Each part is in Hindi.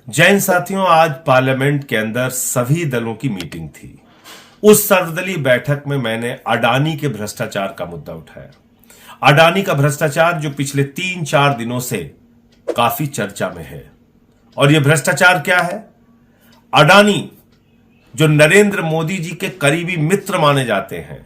जैन साथियों, आज पार्लियामेंट के अंदर सभी दलों की मीटिंग थी। उस सर्वदलीय बैठक में मैंने अडानी के भ्रष्टाचार का मुद्दा उठाया। अडानी का भ्रष्टाचार जो पिछले 3-4 दिनों से काफी चर्चा में है। और यह भ्रष्टाचार क्या है? अडानी जो नरेंद्र मोदी जी के करीबी मित्र माने जाते हैं,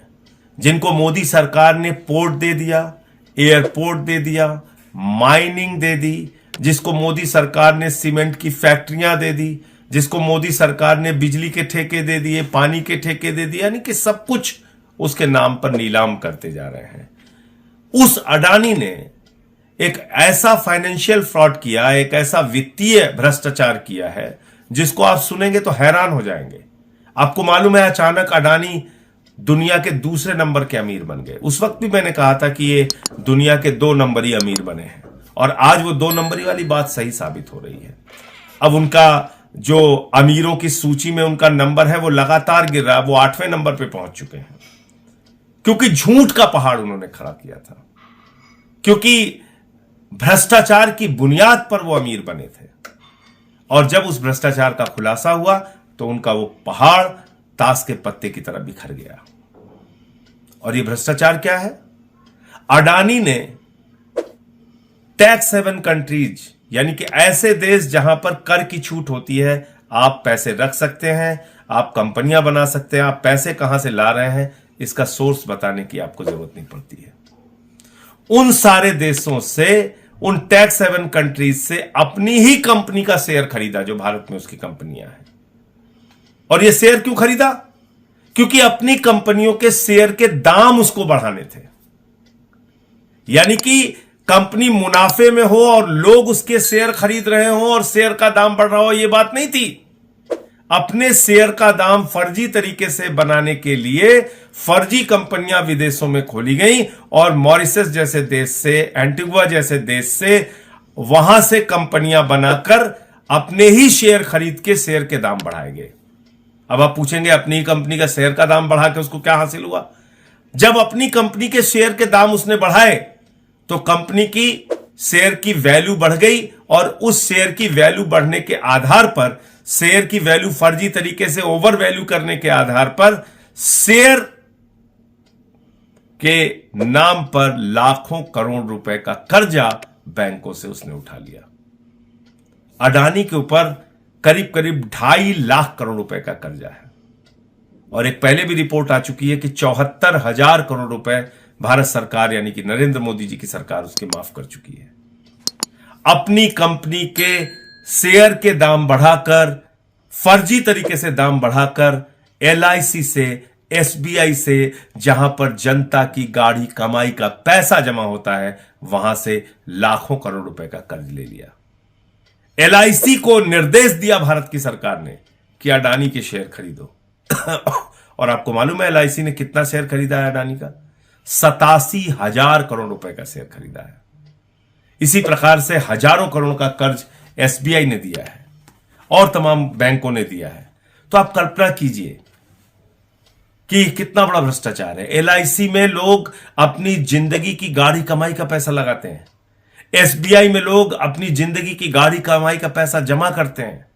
जिनको मोदी सरकार ने पोर्ट दे दिया, एयरपोर्ट दे दिया, माइनिंग दे दी, जिसको मोदी सरकार ने सीमेंट की फैक्ट्रियां दे दी, जिसको मोदी सरकार ने बिजली के ठेके दे दिए, पानी के ठेके दे दिए, यानी कि सब कुछ उसके नाम पर नीलाम करते जा रहे हैं। उस अडानी ने एक ऐसा फाइनेंशियल फ्रॉड किया, एक ऐसा वित्तीय भ्रष्टाचार किया है जिसको आप सुनेंगे तो हैरान हो जाएंगे। आपको मालूम है, अचानक अडानी दुनिया के दूसरे नंबर के अमीर बन गए। उस वक्त भी मैंने कहा था कि ये दुनिया के 2 नंबरी अमीर बने हैं, और आज वो 2 नंबरी वाली बात सही साबित हो रही है। अब उनका जो अमीरों की सूची में उनका नंबर है वो लगातार गिर रहा है। वो 8वें नंबर पे पहुंच चुके हैं, क्योंकि झूठ का पहाड़ उन्होंने खड़ा किया था, क्योंकि भ्रष्टाचार की बुनियाद पर वो अमीर बने थे। और जब उस भ्रष्टाचार का खुलासा हुआ तो उनका वो पहाड़ ताश के पत्ते की तरह बिखर गया। और ये भ्रष्टाचार क्या है? अडानी ने टैक्स हेवन कंट्रीज, यानी कि ऐसे देश जहां पर कर की छूट होती है, आप पैसे रख सकते हैं, आप कंपनियां बना सकते हैं, आप पैसे कहां से ला रहे हैं इसका सोर्स बताने की आपको जरूरत नहीं पड़ती है। उन सारे देशों से, उन टैक्स हेवन कंट्रीज से अपनी ही कंपनी का शेयर खरीदा जो भारत में उसकी कंपनियां हैं। और यह शेयर क्यों खरीदा? क्योंकि अपनी कंपनियों के शेयर के दाम उसको बढ़ाने थे। यानी कि कंपनी मुनाफे में हो और लोग उसके शेयर खरीद रहे हो और शेयर का दाम बढ़ रहा हो, यह बात नहीं थी। अपने शेयर का दाम फर्जी तरीके से बनाने के लिए फर्जी कंपनियां विदेशों में खोली गई, और मॉरिशस जैसे देश से, एंटीगुआ जैसे देश से, वहां से कंपनियां बनाकर अपने ही शेयर खरीद के शेयर के दाम बढ़ाए गए। अब आप पूछेंगे, अपनी कंपनी का शेयर का दाम बढ़ा के उसको क्या हासिल हुआ? जब अपनी कंपनी के शेयर के दाम उसने बढ़ाए तो कंपनी की शेयर की वैल्यू बढ़ गई, और उस शेयर की वैल्यू बढ़ने के आधार पर, शेयर की वैल्यू फर्जी तरीके से ओवर वैल्यू करने के आधार पर, शेयर के नाम पर लाखों करोड़ रुपए का कर्जा बैंकों से उसने उठा लिया। अडानी के ऊपर करीब करीब 2.5 लाख करोड़ रुपए का कर्जा है। और एक पहले भी रिपोर्ट आ चुकी है कि 74,000 करोड़ रुपए भारत सरकार, यानी कि नरेंद्र मोदी जी की सरकार, उसके माफ कर चुकी है। अपनी कंपनी के शेयर के दाम बढ़ाकर, फर्जी तरीके से दाम बढ़ाकर, LIC से, SBI से, जहां पर जनता की गाढ़ी कमाई का पैसा जमा होता है, वहां से लाखों करोड़ रुपए का कर्ज ले लिया। LIC को निर्देश दिया भारत की सरकार ने कि अडानी के शेयर खरीदो। और आपको मालूम है LIC ने कितना शेयर खरीदा है अडानी का? 87,000 करोड़ रुपए का शेयर खरीदा है। इसी प्रकार से हजारों करोड़ का कर्ज SBI ने दिया है और तमाम बैंकों ने दिया है। तो आप कल्पना कीजिए कि कितना बड़ा भ्रष्टाचार है। LIC में लोग अपनी जिंदगी की गाढ़ी कमाई का पैसा लगाते हैं। SBI में लोग अपनी जिंदगी की गाढ़ी कमाई का पैसा जमा करते हैं।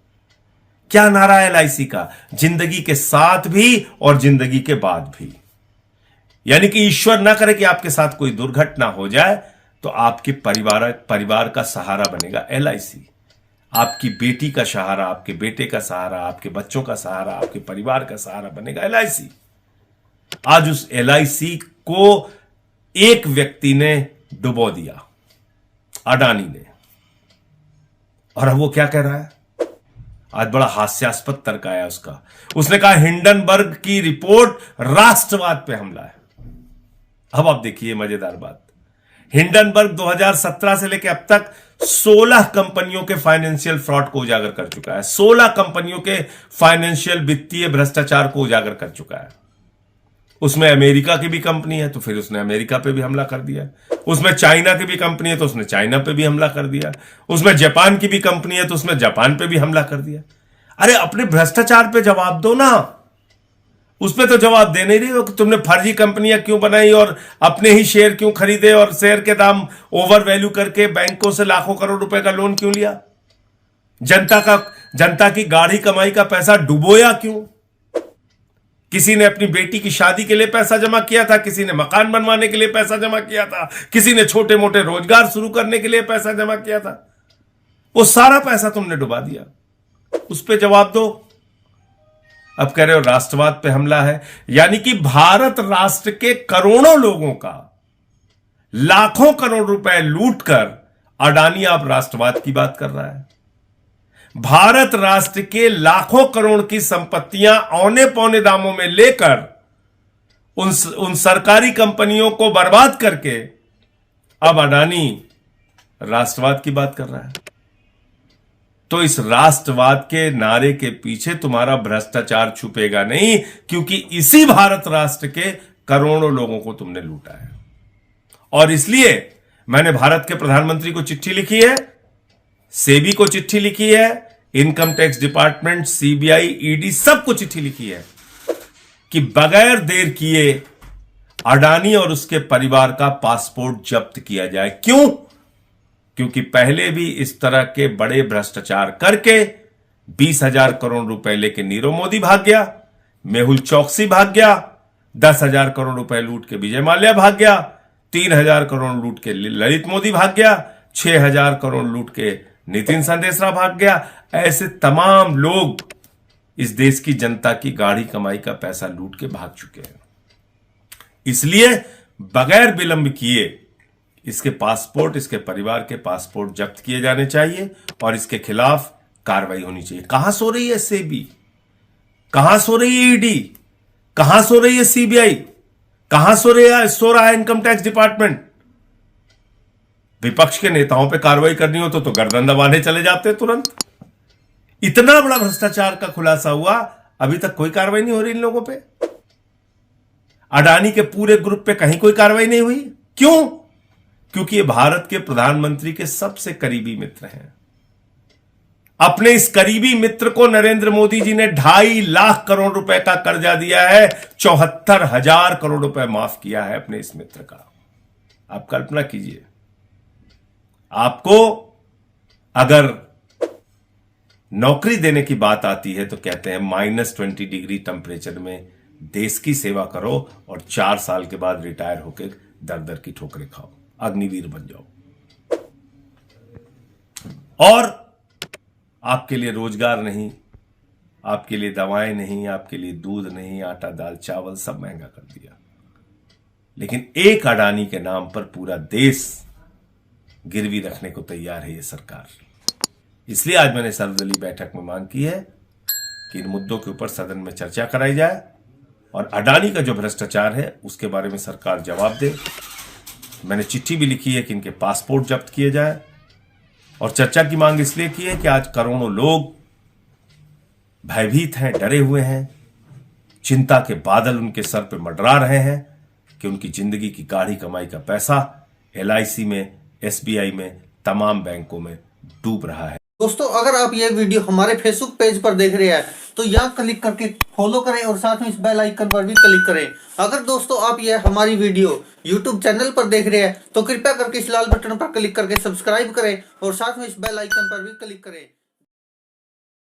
क्या नारा है LIC का? जिंदगी के साथ भी और जिंदगी के बाद भी। यानी कि ईश्वर ना करे कि आपके साथ कोई दुर्घटना हो जाए तो आपके परिवार का सहारा बनेगा LIC। आपकी बेटी का सहारा, आपके बेटे का सहारा, आपके बच्चों का सहारा, आपके परिवार का सहारा बनेगा LIC। आज उस LIC को एक व्यक्ति ने डुबो दिया, अडानी ने। और अब वो क्या कह रहा है? आज बड़ा हास्यास्पद तर्क आया उसका। उसने कहा हिंडनबर्ग की रिपोर्ट राष्ट्रवाद पे हमला है। अब आप देखिए मजेदार बात। हिंडनबर्ग 2017 से लेकर अब तक 16 कंपनियों के फाइनेंशियल फ्रॉड को उजागर कर चुका है। 16 कंपनियों के फाइनेंशियल वित्तीय भ्रष्टाचार को उजागर कर चुका है। उसमें अमेरिका की भी कंपनी है तो फिर उसने अमेरिका पे भी हमला कर दिया। उसमें चाइना की भी कंपनी है तो उसने चाइना पे भी हमला कर दिया। उसमें जापान की भी कंपनी है तो उसने जापान पे भी हमला कर दिया। अरे अपने भ्रष्टाचार पे जवाब दो ना। उस पर तो जवाब दे नहीं रही हो कि तुमने फर्जी कंपनियां क्यों बनाई और अपने ही शेयर क्यों खरीदे और शेयर के दाम ओवर वैल्यू करके बैंकों से लाखों करोड़ रुपए का लोन क्यों लिया। जनता की गाढ़ी कमाई का पैसा डुबोया क्यों? किसी ने अपनी बेटी की शादी के लिए पैसा जमा किया था, किसी ने मकान बनवाने के लिए पैसा जमा किया था, किसी ने छोटे मोटे रोजगार शुरू करने के लिए पैसा जमा किया था। वो सारा पैसा तुमने डुबा दिया। उस पर जवाब दो। अब कह रहे हो राष्ट्रवाद पे हमला है, यानी कि भारत राष्ट्र के करोड़ों लोगों का लाखों करोड़ रुपए लूटकर अडानी अब राष्ट्रवाद की बात कर रहा है। भारत राष्ट्र के लाखों करोड़ की संपत्तियां औने पौने दामों में लेकर उन सरकारी कंपनियों को बर्बाद करके अब अडानी राष्ट्रवाद की बात कर रहा है। तो इस राष्ट्रवाद के नारे के पीछे तुम्हारा भ्रष्टाचार छुपेगा नहीं, क्योंकि इसी भारत राष्ट्र के करोड़ों लोगों को तुमने लूटा है। और इसलिए मैंने भारत के प्रधानमंत्री को चिट्ठी लिखी है, सेबी को चिट्ठी लिखी है, income tax department, CBI, ED सबको चिट्ठी लिखी है कि बगैर देर किए अडानी और उसके परिवार का पासपोर्ट जब्त किया जाए। क्यों? क्योंकि पहले भी इस तरह के बड़े भ्रष्टाचार करके 20,000 करोड़ रुपए लेके नीरव मोदी भाग गया, मेहुल चौकसी भाग गया, 10,000 करोड़ रुपए लूट के विजय माल्या भाग गया, 3,000 करोड़ लूट के ललित मोदी भाग गया, 6,000 करोड़ लूट के नितिन संदेशरा भाग गया। ऐसे तमाम लोग इस देश की जनता की गाढ़ी कमाई का पैसा लूट के भाग चुके हैं। इसलिए बगैर विलंब किए इसके पासपोर्ट, इसके परिवार के पासपोर्ट जब्त किए जाने चाहिए और इसके खिलाफ कार्रवाई होनी चाहिए। कहां सो रही है सेबी? कहां सो रही है ईडी? कहां सो रही है सीबीआई? कहां सो रहा है इनकम टैक्स डिपार्टमेंट? विपक्ष के नेताओं पे कार्रवाई करनी हो तो गर्दन दबाने चले जाते तुरंत। इतना बड़ा भ्रष्टाचार का खुलासा हुआ, अभी तक कोई कार्रवाई नहीं हो रही इन लोगों पे। अडानी के पूरे ग्रुप पे कहीं कोई कार्रवाई नहीं हुई। क्यों? क्योंकि ये भारत के प्रधानमंत्री के सबसे करीबी मित्र हैं। अपने इस करीबी मित्र को नरेंद्र मोदी जी ने 2.5 लाख करोड़ रुपए का कर्जा दिया है, 74,000 करोड़ रुपए माफ किया है अपने इस मित्र का। आप कल्पना कीजिए, आपको अगर नौकरी देने की बात आती है तो कहते हैं -20 डिग्री टेम्परेचर में देश की सेवा करो और 4 साल के बाद रिटायर होकर दर दर की ठोकरें खाओ, अग्निवीर बन जाओ। और आपके लिए रोजगार नहीं, आपके लिए दवाएं नहीं, आपके लिए दूध नहीं, आटा दाल चावल सब महंगा कर दिया। लेकिन एक अडानी के नाम पर पूरा देश गिरवी रखने को तैयार है ये सरकार। इसलिए आज मैंने सर्वदलीय बैठक में मांग की है कि इन मुद्दों के ऊपर सदन में चर्चा कराई जाए और अडानी का जो भ्रष्टाचार है उसके बारे में सरकार जवाब दे। मैंने चिट्ठी भी लिखी है कि इनके पासपोर्ट जब्त किए जाए और चर्चा की मांग इसलिए की है कि आज करोड़ों लोग भयभीत हैं, डरे हुए हैं, चिंता के बादल उनके सर पर मंडरा रहे हैं कि उनकी जिंदगी की गाढ़ी कमाई का पैसा LIC में, SBI में, तमाम बैंकों में डूब रहा है। दोस्तों, अगर आप ये वीडियो हमारे फेसबुक पेज पर देख रहे हैं तो यहाँ क्लिक करके फॉलो करें और साथ में इस बेल आइकन पर भी क्लिक करें। अगर दोस्तों आप ये हमारी वीडियो यूट्यूब चैनल पर देख रहे हैं तो कृपया करके इस लाल बटन पर क्लिक करके सब्सक्राइब करें और साथ में इस बेल आइकन पर भी क्लिक करें।